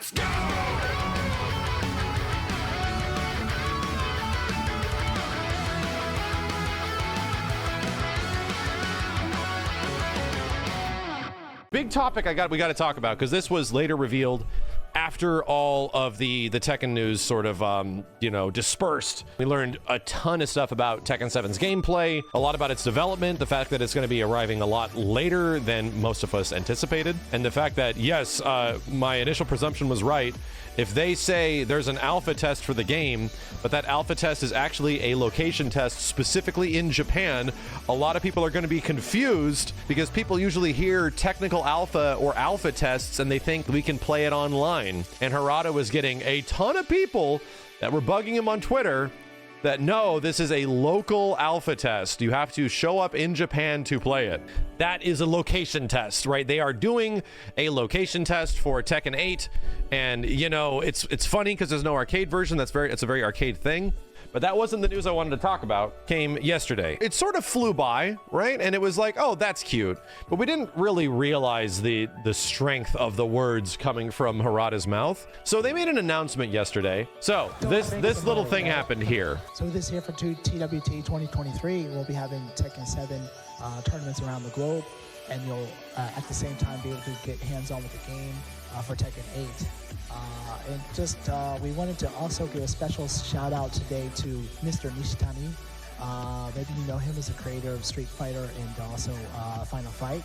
Let's go! Big topic we got to talk about, because this was later revealed after all of the Tekken news sort of, dispersed. We learned a ton of stuff about Tekken 7's gameplay, a lot about its development, the fact that it's going to be arriving a lot later than most of us anticipated, and the fact that, yes, my initial presumption was right. If they say there's an alpha test for the game, but that alpha test is actually a location test specifically in Japan, a lot of people are going to be confused, because people usually hear technical alpha or alpha tests and they think we can play it online. And Harada was getting a ton of people that were bugging him on Twitter that no, this is a local alpha test. You have to show up in Japan to play it. That is a location test, right? They are doing a location test for Tekken 8, and it's funny because there's no arcade version. It's a very arcade thing. But that wasn't the news I wanted to talk about. Came yesterday. It sort of flew by, right? And it was like, oh, that's cute. But we didn't really realize the strength of the words coming from Harada's mouth. So they made an announcement yesterday. So this little thing happened here. So this year for TWT 2023, we'll be having Tekken 7 tournaments around the globe. And you'll, at the same time, be able to get hands-on with the game for Tekken 8. And just, we wanted to also give a special shout out today to Mr. Nishitani. Maybe you know him as the creator of Street Fighter and also Final Fight.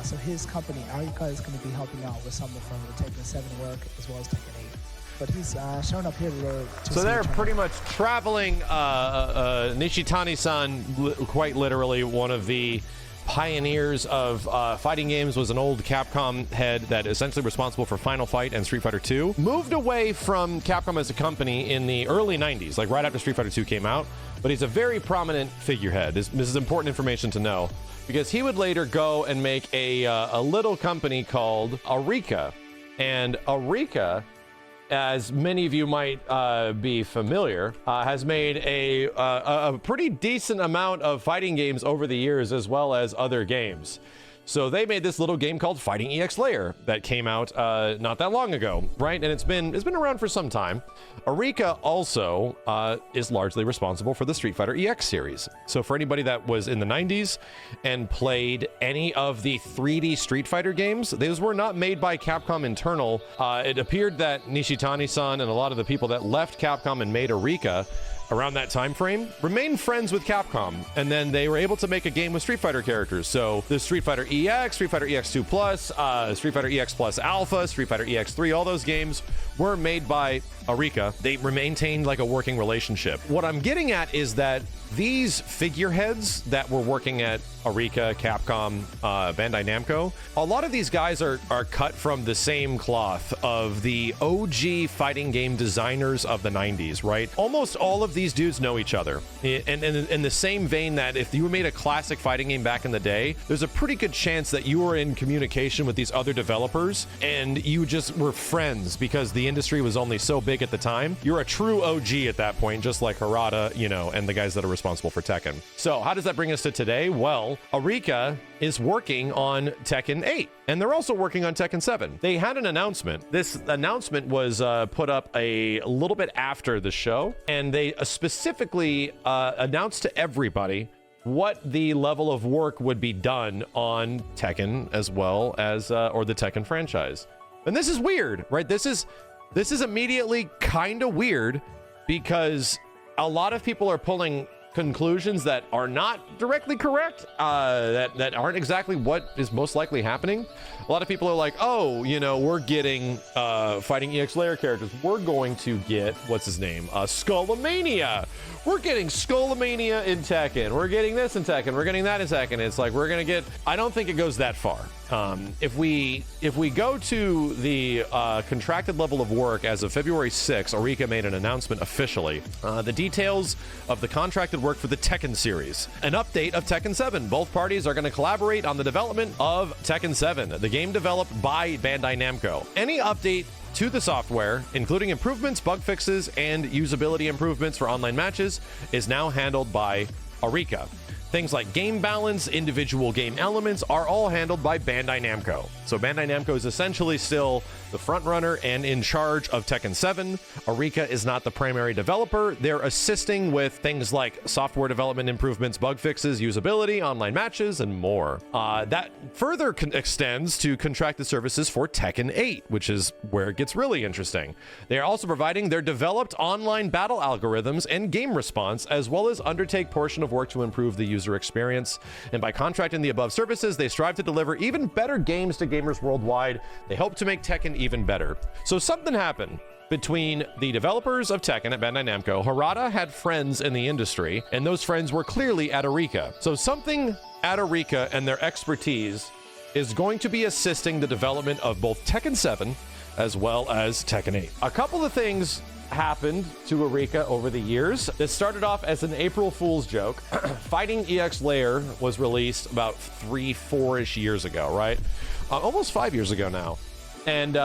So his company, Arika, is going to be helping out with some of the Tekken 7 work as well as Tekken 8. But he's shown up here to so they're pretty much traveling Nishitani-san, quite literally one of the pioneers of fighting games, was an old Capcom head that essentially responsible for Final Fight and Street Fighter 2. Moved away from Capcom as a company in the early 90s, like right after Street Fighter 2 came out, but he's a very prominent figurehead. This is important information to know, because he would later go and make a little company called Arika. And Arika, as many of you might be familiar, has made a pretty decent amount of fighting games over the years, as well as other games. So they made this little game called Fighting EX Layer that came out not that long ago, right? And it's been around for some time. Arika also is largely responsible for the Street Fighter EX series. So for anybody that was in the 90s and played any of the 3D Street Fighter games, those were not made by Capcom internal. It appeared that Nishitani-san and a lot of the people that left Capcom and made Arika around that time frame remained friends with Capcom, and then they were able to make a game with Street Fighter characters. So the Street Fighter EX, Street Fighter EX2 Plus, Street Fighter EX Plus Alpha, Street Fighter EX3, all those games were made by Arika. They maintained like a working relationship. What I'm getting at is that these figureheads that were working at Arika, Capcom, Bandai Namco, a lot of these guys are cut from the same cloth of the OG fighting game designers of the 90s, right? Almost all of these dudes know each other. And in the same vein that if you made a classic fighting game back in the day, there's a pretty good chance that you were in communication with these other developers and you just were friends because the industry was only so big at the time. You're a true OG at that point, just like Harada, and the guys that are responsible for Tekken. So how does that bring us to today? Well, Arika is working on Tekken 8, and they're also working on Tekken 7. They had an announcement. This announcement was put up a little bit after the show, and they specifically announced to everybody what the level of work would be done on Tekken as well as, or the Tekken franchise. And this is weird, right? This is immediately kind of weird because a lot of people are pulling conclusions that are not directly correct, that aren't exactly what is most likely happening. A lot of people are like, oh, we're getting Fighting EX Layer characters. We're going to get, what's his name? Skullomania. We're getting Skullomania in Tekken. We're getting this in Tekken. We're getting that in Tekken. It's like, we're going to get, I don't think it goes that far. If we go to the contracted level of work as of February 6th, Arika made an announcement officially. The details of the contracted work for the Tekken series. An update of Tekken 7. Both parties are going to collaborate on the development of Tekken 7, the game developed by Bandai Namco. Any update to the software, including improvements, bug fixes, and usability improvements for online matches, is now handled by Arika. Things like game balance, individual game elements are all handled by Bandai Namco. So Bandai Namco is essentially still the front runner and in charge of Tekken 7. Arika is not the primary developer. They're assisting with things like software development improvements, bug fixes, usability, online matches, and more. That further extends to contracted services for Tekken 8, which is where it gets really interesting. They are also providing their developed online battle algorithms and game response, as well as undertake portion of work to improve the user experience. And by contracting the above services, they strive to deliver even better games to gamers worldwide. They hope to make Tekken even better. So something happened between the developers of Tekken at Bandai Namco. Harada had friends in the industry, and those friends were clearly at Arika. So something at Arika and their expertise is going to be assisting the development of both Tekken 7 as well as Tekken 8. A couple of things happened to Arika over the years. This started off as an April Fool's joke. Fighting EX Layer was released about 3-4-ish years ago, right? Almost 5 years ago now. And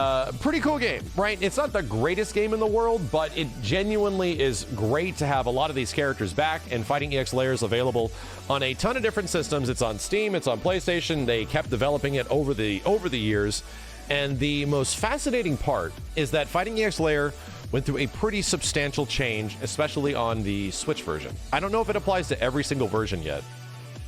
pretty cool game, right? It's not the greatest game in the world, but it genuinely is great to have a lot of these characters back, and Fighting EX Layer is available on a ton of different systems. It's on Steam, it's on PlayStation. They kept developing it over the years. And the most fascinating part is that Fighting EX Layer went through a pretty substantial change, especially on the Switch version. I don't know if it applies to every single version yet,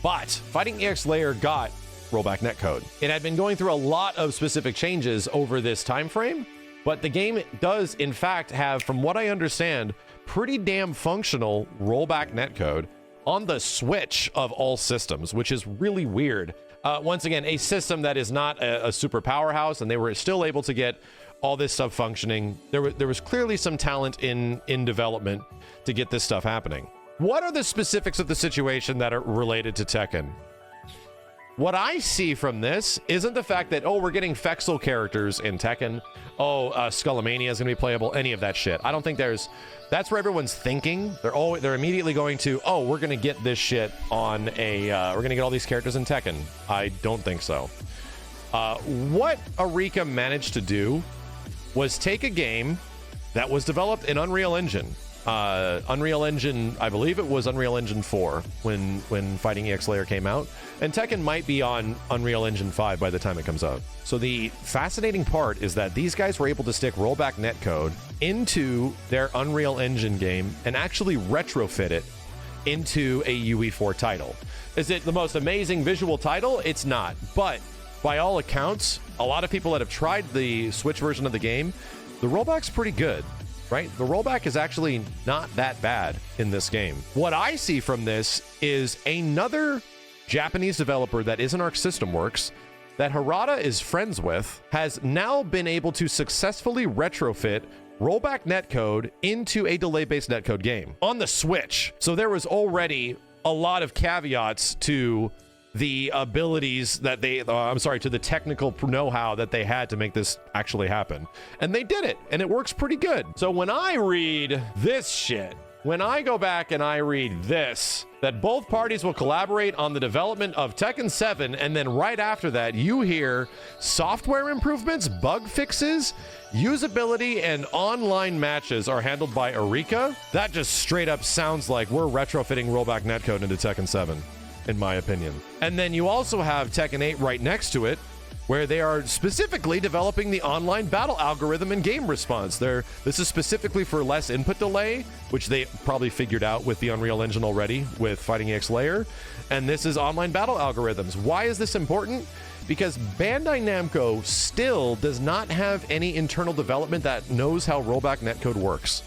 but Fighting EX Layer got rollback netcode. It had been going through a lot of specific changes over this time frame, but the game does in fact have, from what I understand, pretty damn functional rollback netcode on the Switch of all systems, which is really weird. Once again, a system that is not a super powerhouse, and they were still able to get all this stuff functioning. There was clearly some talent in development to get this stuff happening. What are the specifics of the situation that are related to Tekken? What I see from this isn't the fact that, oh, we're getting Fexel characters in Tekken. Oh, Skullomania is going to be playable. Any of that shit. I don't think that's where everyone's thinking. They're immediately going to, oh, we're going to get this shit on we're going to get all these characters in Tekken. I don't think so. What Arika managed to do was take a game that was developed in Unreal Engine. Unreal Engine, I believe it was Unreal Engine 4 when Fighting EX Layer came out, and Tekken might be on Unreal Engine 5 by the time it comes out. So the fascinating part is that these guys were able to stick rollback netcode into their Unreal Engine game and actually retrofit it into a UE4 title. Is it the most amazing visual title? It's not, but by all accounts, a lot of people that have tried the Switch version of the game, the rollback's pretty good. Right? The rollback is actually not that bad in this game. What I see from this is another Japanese developer that isn't Arc System Works, that Harada is friends with, has now been able to successfully retrofit rollback netcode into a delay-based netcode game on the Switch. So there was already a lot of caveats to the abilities that to the technical know-how that they had to make this actually happen. And they did it, and it works pretty good. So when I read this shit, when I go back and I read this, that both parties will collaborate on the development of Tekken 7, and then right after that, you hear software improvements, bug fixes, usability, and online matches are handled by Arika, that just straight up sounds like we're retrofitting rollback netcode into Tekken 7. In my opinion. And then you also have Tekken 8 right next to it, where they are specifically developing the online battle algorithm and game response. This is specifically for less input delay, which they probably figured out with the Unreal Engine already with Fighting EX Layer. And this is online battle algorithms. Why is this important? Because Bandai Namco still does not have any internal development that knows how rollback netcode works.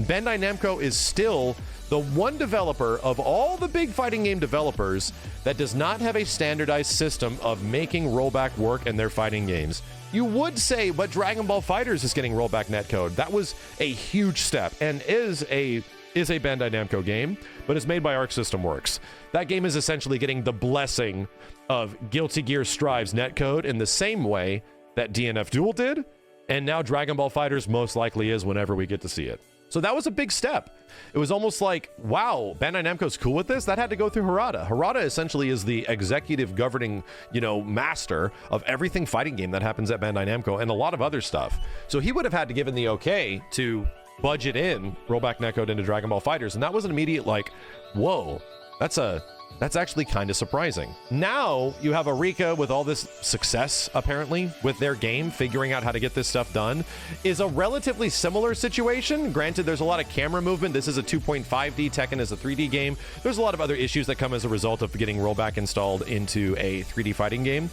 Bandai Namco is still the one developer of all the big fighting game developers that does not have a standardized system of making rollback work in their fighting games. You would say, but Dragon Ball FighterZ is getting rollback netcode. That was a huge step and is a Bandai Namco game, but it's made by Arc System Works. That game is essentially getting the blessing of Guilty Gear Strive's netcode in the same way that DNF Duel did, and now Dragon Ball FighterZ most likely is whenever we get to see it. So that was a big step. It was almost like, wow, Bandai Namco's cool with this? That had to go through Harada. Harada essentially is the executive governing, master of everything fighting game that happens at Bandai Namco and a lot of other stuff. So he would have had to given the okay to budget in rollback netcode into Dragon Ball FighterZ, and that was an immediate like, whoa, that's a That's actually kind of surprising. Now you have Arika with all this success, apparently, with their game, figuring out how to get this stuff done, is a relatively similar situation. Granted, there's a lot of camera movement. This is a 2.5D, Tekken is a 3D game. There's a lot of other issues that come as a result of getting rollback installed into a 3D fighting game.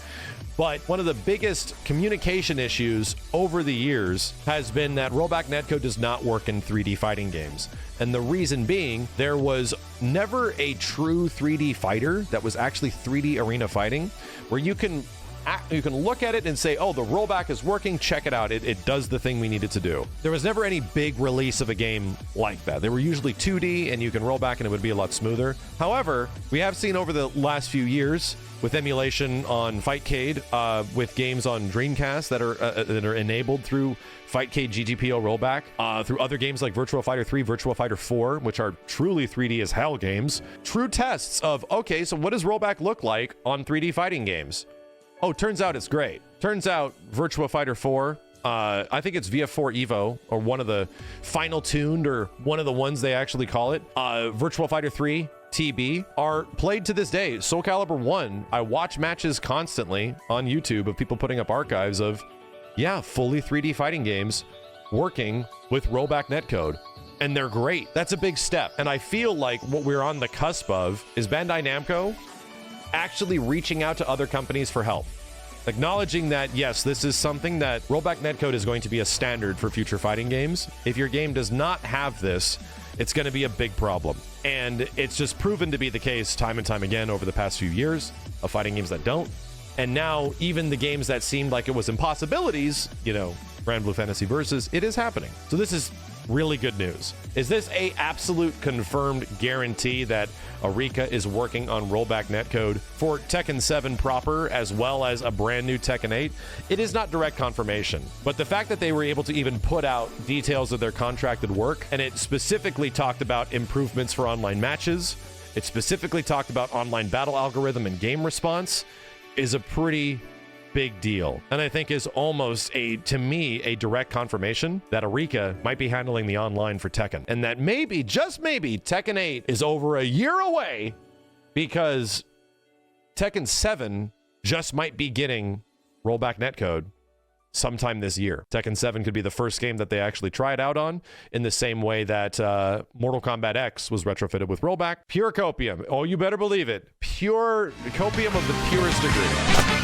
But one of the biggest communication issues over the years has been that rollback netcode does not work in 3D fighting games. And the reason being, there was never a true 3D fighter that was actually 3D arena fighting, where you can look at it and say, oh, the rollback is working, check it out. It does the thing we need it to do. There was never any big release of a game like that. They were usually 2D and you can roll back and it would be a lot smoother. However, we have seen over the last few years with emulation on Fightcade, with games on Dreamcast that are enabled through Fightcade GGPO rollback, through other games like Virtua Fighter 3, Virtua Fighter 4, which are truly 3D as hell games. True tests of, okay, so what does rollback look like on 3D fighting games? Oh, turns out it's great. Turns out Virtua Fighter 4, I think it's VF4 Evo, or one of the final tuned, or one of the ones they actually call it. Virtua Fighter 3, TB, are played to this day. Soul Calibur 1, I watch matches constantly on YouTube of people putting up archives of, yeah, fully 3D fighting games working with rollback netcode. And they're great. That's a big step. And I feel like what we're on the cusp of is Bandai Namco actually reaching out to other companies for help. Acknowledging that, yes, this is something that rollback netcode is going to be a standard for future fighting games. If your game does not have this, it's going to be a big problem. And it's just proven to be the case time and time again over the past few years of fighting games that don't. And now even the games that seemed like it was impossibilities, you know, Grand Blue Fantasy Versus, it is happening. So this is really good news. Is this a absolute confirmed guarantee that Arika is working on rollback netcode for Tekken 7 proper, as well as a brand new Tekken 8? It is not direct confirmation, but the fact that they were able to even put out details of their contracted work, and it specifically talked about improvements for online matches, it specifically talked about online battle algorithm and game response, is a pretty big deal. And I think is almost to me, a direct confirmation that Arika might be handling the online for Tekken. And that maybe, just maybe, Tekken 8 is over a year away, because Tekken 7 just might be getting rollback netcode sometime this year. Tekken 7 could be the first game that they actually try it out on, in the same way that Mortal Kombat X was retrofitted with rollback. Pure copium. Oh, you better believe it. Pure copium of the purest degree.